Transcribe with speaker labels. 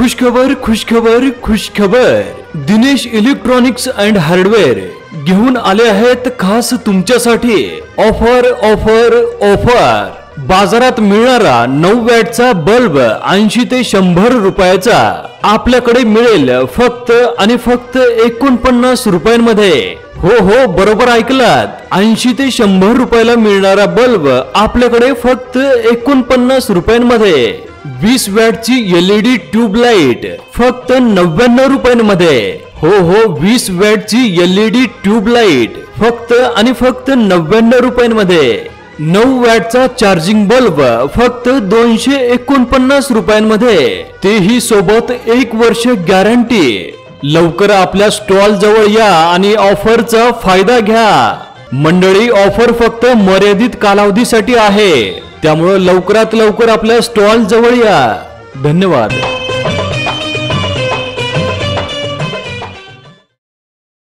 Speaker 1: खुशखबर खुशखबर खुशखबर। Dinesh electronics and hardware घेऊन आले आहेत खास तुमच्यासाठी ऑफर ऑफर ऑफर। बाजारात मिळणारा 9 वॅटचा बल्ब 80 ते 100 रुपयाचा आपल्याकडे मिळेल फक्त आणि फक्त 49 रुपयांमध्ये। हो हो बरोबर ऐकलात, 80 ते 100 रुपयाला मिळणारा बल्ब आपल्याकडे फक्त 49 रुपयांमध्ये। 20 वॅटची LED ट्यूबलाइट फक्त 99 रुपयांमध्ये। हो हो 20 वॅटची LED ट्यूबलाइट फक्त आणि फक्त 99 रुपयांमध्ये। 9 वॅटचा चार्जिंग बल्ब फक्त 249 रुपयांमध्ये, तेही सोबत 1 वर्ष गॅरंटी। लवकर आपल्या स्टॉल जवळ या आणि ऑफरचा फायदा घ्या। मंडळी, ऑफर फक्त मर्यादित कालावधीसाठी आहे, त्यामुळे लवकरात लवकर आपल्या स्टॉल जवळ या। धन्यवाद।